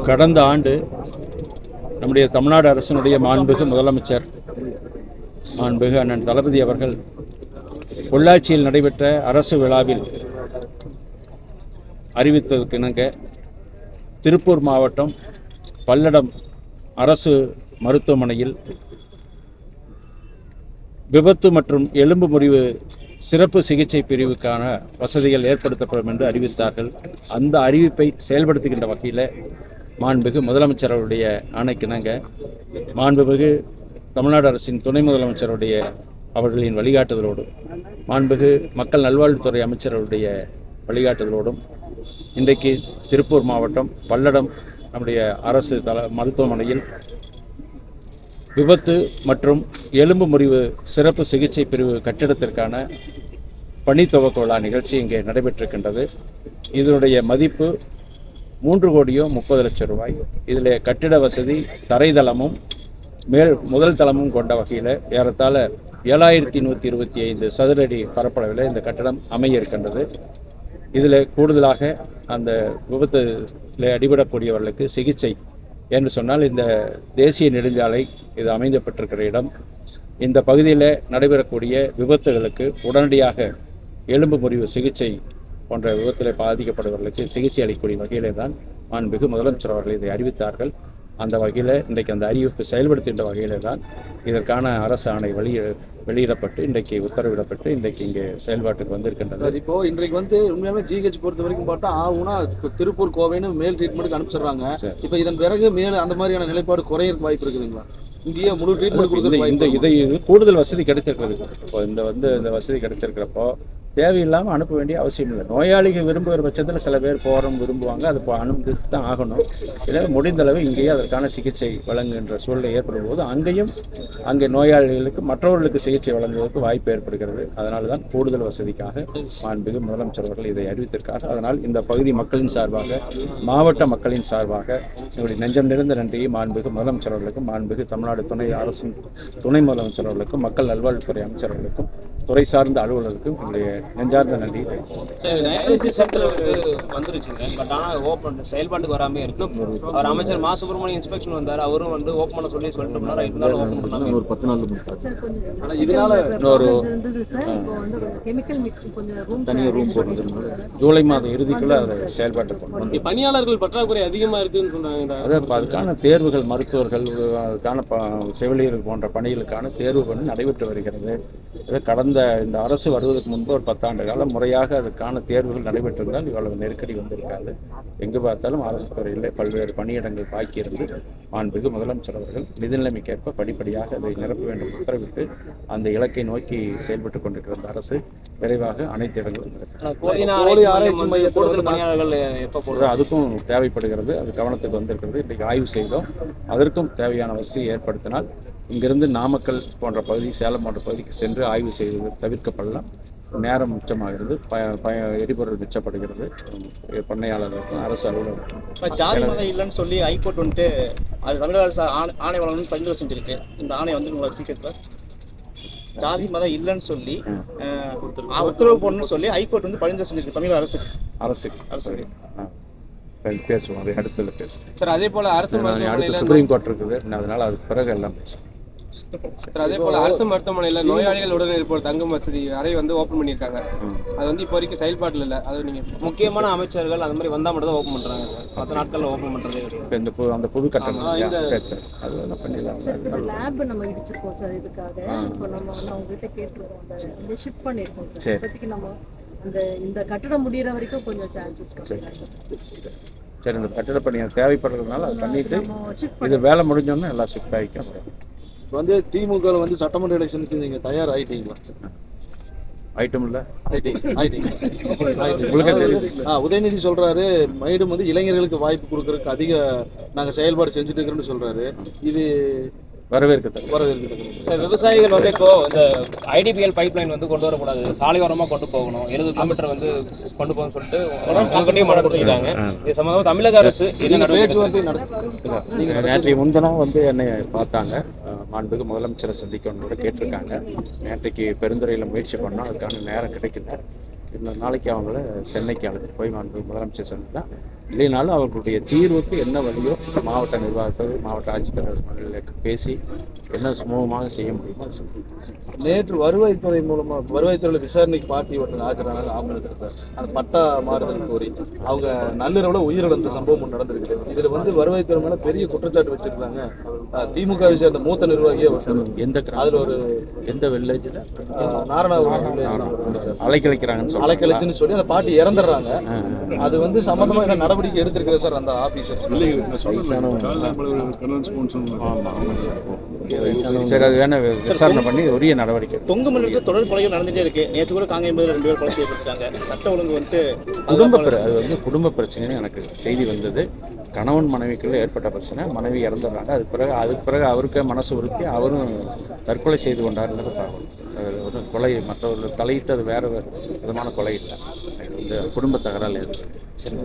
கடந்த ஆண்டு நம்முடைய தமிழ்நாடு அரசினுடைய மாண்புமிகு முதலமைச்சர் மாண்புமிகு அண்ணன் தளபதி அவர்கள் பொள்ளாச்சியில் நடைபெற்ற அரசு விழாவில் அறிவித்ததற்கிணங்க திருப்பூர் மாவட்டம் பல்லடம் அரசு மருத்துவமனையில் விபத்து மற்றும் எலும்பு முறிவு சிறப்பு சிகிச்சை பிரிவுக்கான வசதிகள் ஏற்படுத்தப்படும் என்று அறிவித்தார்கள். அந்த அறிவிப்பை செயல்படுத்துகின்ற வகையில் மாண்புமிகு முதலமைச்சர் அவருடைய ஆணைக்கிணங்க மாண்புமிகு தமிழ்நாடு அரசின் துணை முதலமைச்சருடைய அவர்களின் வழிகாட்டுதலோடு மாண்புமிகு மக்கள் நல்வாழ்வுத்துறை அமைச்சருடைய வழிகாட்டுதலோடும் இன்றைக்கு திருப்பூர் மாவட்டம் பல்லடம் நம்முடைய அரசு மருத்துவமனையில் விபத்து மற்றும் எலும்பு முறிவு சிறப்பு சிகிச்சை பிரிவு கட்டிடத்திற்கான பணி துவக்க விழா நிகழ்ச்சி இங்கே நடைபெற்றிருக்கின்றது. இதனுடைய மதிப்பு 3,30,00,000 ரூபாய். இதில் கட்டிட வசதி தரைதளமும் முதல் தளமும் கொண்ட வகையில் ஏறத்தாழ 7,125 சதுர அடி பரப்பளவில் இந்த கட்டடம் அமைய இருக்கின்றது. இதில் கூடுதலாக அந்த விபத்தில் அடிபடக்கூடியவர்களுக்கு சிகிச்சை என்று சொன்னால் இந்த தேசிய நெடுஞ்சாலை இது அமைந்தப்பட்டிருக்கிற இடம். இந்த பகுதியில் நடைபெறக்கூடிய விபத்துகளுக்கு உடனடியாக எலும்பு முறிவு சிகிச்சை போன்ற விபத்தில் பாதிக்கப்படுபவர்களுக்கு சிகிச்சை அளிக்கக்கூடிய வகையிலே தான் மாண்புமிகு முதலமைச்சர் அவர்கள் இதை அறிவித்தார்கள். அந்த வகையில் இன்றைக்கு அந்த அறிவிப்பு செயல்படுத்துகின்ற வகையிலே தான் இதற்கான அரசு ஆணை வெளியிடப்பட்டு இன்றைக்கு உத்தரவிடப்பட்டு இன்றைக்கு இங்கே செயல்பாட்டுக்கு வந்திருக்கின்றது. இப்போ இன்றைக்கு உண்மையாலுமே ஜிஹெச் பொறுத்த வரைக்கும் பார்த்தா ஆகுனா திருப்பூர் கோவைன்னு மேல் ட்ரீட்மெண்ட்டுக்கு அனுப்பிச்சிடுறாங்க. இப்போ இதன் பிறகு மேல் அந்த மாதிரியான நிலைப்பாடு குறையிறதுக்கு வாய்ப்பு இருக்குதுங்களா? இங்கேயே முழு ட்ரீட்மெண்ட் கொடுக்குறது கூடுதல் வசதி கிடைத்திருக்கிறது. இப்போ இந்த வசதி கிடைத்திருக்கிறப்போ தேவையில்லாமல் அனுப்ப வேண்டிய அவசியம் இல்லை. நோயாளிகள் விரும்புகிற பட்சத்தில் சில பேர் விரும்புவாங்க, அது அனுமதித்து தான் ஆகணும். இல்லை முடிந்தளவு இங்கேயே அதற்கான சிகிச்சை வழங்குகின்ற சூழ்நிலை ஏற்படும் போது அங்கே நோயாளிகளுக்கு மற்றவர்களுக்கு சிகிச்சை வழங்குவதற்கு வாய்ப்பு ஏற்படுகிறது. அதனால தான் கூடுதல் வசதிக்காக மாண்புமிகு முதலமைச்சர் அவர்கள் இதை அறிவித்திருக்கார். அதனால் இந்த பகுதி மக்களின் சார்பாக மாவட்ட மக்களின் சார்பாக என்னுடைய நெஞ்சம் நிறைந்த நன்றியை மாண்புமிகு முதலமைச்சர் அவர்களுக்கும் மாண்புமிகு தமிழ்நாடு அரசின் துணை முதலமைச்சர் அவர்களுக்கும் மக்கள் நல்வாழ்வுத்துறை அமைச்சர் அவர்களுக்கும் துறை சார்ந்த அலுவலருக்கும் என்னுடைய நெஞ்சார்ந்த நன்றி. செயல்பாட்டுக்கு வராமே இருக்கு. அவர் அமைச்சர் மா சுப்பிரமணியன் இன்ஸ்பெக்ஷன் வந்தார், அவரும் ஓப்பன் பண்ண சொல்லி சொல்லிட்டு ஒரு 10 நாள் ஜூலை மாதம் இறுதிக்குள்ள அதை செயல்பாட்டு பணியாளர்கள் பற்றாக்குறை அதிகமா இருக்குன்னு சொன்னாங்க. அதுக்கான தேர்வுகள் மருத்துவர்கள் அதுக்கான செவிலியர்கள் போன்ற பணிகளுக்கான தேர்வு பண்ணி நடைபெற்று வருகிறது. கடந்த இந்த அரசு வருவதற்கு முன்பு ஒரு 10 ஆண்டு காலம் முறையாக அதுக்கான தேர்வுகள் நடைபெற்றிருந்தால் இவ்வளவு நெருக்கடி வந்திருக்காது. எங்கு பார்த்தாலும் அரசு துறையில் பல்வேறு பணியிடங்கள் பாக்கியிருந்து மாண்புமிகு முதலமைச்சர் அவர்கள் நிதிநிலைமைக்கேற்ப படிப்படியாக அதை நிரப்ப வேண்டும் உத்தரவிட்டு அந்த இலக்கை நோக்கி செயல்பட்டுக் கொண்டிருக்கிற அரசு விரைவாக அனைத்து இடங்களும் அதுக்கும் தேவைப்படுகிறது. அது கவனத்துக்கு வந்திருக்கிறது. இன்றைக்கு ஆய்வு செய்தோம். அதற்கும் தேவையான வசதியை ஏற்படுத்தினால் இங்கிருந்து நாமக்கல் போன்ற பகுதி, சேலம் போன்ற பகுதிக்கு சென்று ஆய்வு செய்வது தவிர்க்கப்படலாம். நேரம் மிச்சமாகிறது, எரிபொருள் மிச்சப்படுகிறது பண்ணையாளர்களுக்கும் அரசு அலுவலர்களுக்கும். ஜாதி மதம் இல்லைன்னு சொல்லி ஹைகோர்ட் அது தமிழக அரசு ஆணை வழங்கணும்னு பரிந்துரை செஞ்சிருக்கு. இந்த ஆணை உங்களை சீக்கிரத்தில் ஜாதி மதம் இல்லைன்னு சொல்லி உத்தரவு போடணும்னு சொல்லி ஹைகோர்ட் பரிந்துரை செஞ்சிருக்கு தமிழக அரசுக்கு. பேசுவோம், அதை அடுத்தது பேசுவோம் சார். அதே போல அரசு சுப்ரீம் கோர்ட் இருக்குது, அதனால அதுக்கு பிறகு எல்லாம் பேசுவோம். அதே போல அரசு மருத்துவமனையில் நோயாளிகள் உடனே இருப்போர் தங்கும் வசதி அறை ஓப்பன் பண்ணியிருக்காங்க. அது இப்போ வரைக்கும் செயல்பாட்டில் இல்லை. அது நீங்கள் முக்கியமான அமைச்சர்கள் அந்த மாதிரி வந்தால் மட்டும் தான் ஓப்பன் பண்ணுறாங்க. 10 நாட்களில் ஓப்பன் பண்ணுறது. இப்போ அந்த புது கட்டணம் அது பண்ணிடலாம். லேப் நம்ம இடிச்சிருக்கோம் சார். இதுக்காக இப்போ நம்ம அவங்ககிட்ட கேட்டுருக்கோம், அந்த ஷிஃப்ட் பண்ணியிருக்கோம் சார். இப்போதைக்கு நம்ம இந்த கட்டடம் முடிகிற வரைக்கும் கொஞ்சம் சார்ஜஸ் கம்மியாக சார். சரி, இந்த கட்டிட பணி தேவைப்படுறதுனால அது பண்ணிட்டு இது வேலை முடிஞ்சோன்னா எல்லாம் ஷிஃப்ட் ஆகிக்கும். திமுக சட்டமன்ற எலெக்ஷனுக்கு நீங்க தயார் ஆயிட்டீங்களா? ஐட்டம் இல்ல உதயநிதி சொல்றாரு, மேலும் இளைஞர்களுக்கு வாய்ப்பு கொடுக்கறதுக்கு அதிக நாங்க செயல்பாடு செஞ்சுட்டு இருக்கிறோம்னு சொல்றாரு. இது வரவேற்கத்தக்கது. விவசாயிகள் இப்போ இந்த ஐடிபிஎல் பைப்லைன் கொண்டு வரக்கூடாது, சாலையோரமா கொண்டு போகணும், 70 கிலோமீட்டர் கொண்டு போகணும்னு சொல்லிட்டு கொடுத்துருக்காங்க. இது சம்பந்தமா தமிழக அரசு பேச்சுவார்த்தை நேற்றைய முன்தினம் என்னை பார்த்தாங்க. மாண்புமிகு முதலமைச்சரை சந்திக்கணும்னு கேட்டிருக்காங்க. நேற்றைக்கு பெருந்துறையில் முயற்சி பண்ணோம், அதுக்கான நேரம் கிடைக்கல. இந்த நாளைக்கு அவங்கள சென்னைக்கு அழைச்சிட்டு போய் மாண்புமிகு முதலமைச்சர் சந்தித்தா இல்லைனாலும் அவர்களுடைய தீர்வுக்கு என்ன வழியோ மாவட்ட நிர்வாகத்தோடு மாவட்ட ஆட்சித்தலைவர்களுக்கு பேசி என்ன சுமூகமாக செய்ய முடியுமோ அதை செய்யணும். நேற்று வருவாய்த்துறை மூலமா வருவாய்த்துறையில் விசாரணைக்கு பார்ட்டி ஒருத்தங்க ஆஜரானாங்க ஆம்புலன்ஸ் சார். அந்த பட்டா மாறுதல் கோரி அவங்க நள்ளிரவுல உயிரிழந்த சம்பவம் ஒன்று நடந்திருக்கு. இதுல வந்து வருவாய்த்துறை மேல பெரிய குற்றச்சாட்டு வச்சிருக்காங்க. திமுகவை சேர்ந்த மூத்த நிர்வாகியே ஒருத்தர். எந்த அதுல ஒரு எந்த வில்லேஜில் நாராயணபுரம் அலைக்கழிக்கிறாங்கன்னு சொல்லி அலைக்கழிச்சுன்னு சொல்லி அந்த பாட்டி இறந்துடுறாங்க. அது வந்து சம்பந்தமா என்ன நடவடிக்கை எடுத்திருக்கிறார் சார் அந்த ஆபீசர்ஸ்? சரி, அது வேணா விசாரணை பண்ணி உரிய நடவடிக்கை. தொங்கு மண்டலத்தில் தொடர் கொலைகள் நடந்துட்டே இருக்கு. நேற்று கூட காங்கேயம் 2 பேர் கொலை செய்யப்பட்டாங்க. சட்ட ஒழுங்கு வந்துட்டு அது வந்து குடும்ப பிரச்சனைன்னு எனக்கு செய்தி வந்தது. கணவன் மனைவிக்குள்ள ஏற்பட்ட பிரச்சனை, மனைவி இறந்துடுறாங்க. அதுக்கு பிறகு அவருக்கு மனசு உறுத்தி அவரும் தற்கொலை செய்து கொண்டாருங்கிறது தகவல். அது ஒரு கொலை, மற்றவர்கள் தலையிட்டு அது வேறு விதமான கொலை இல்லை. அது வந்து குடும்ப தகராறு ஏற்படும். சரி.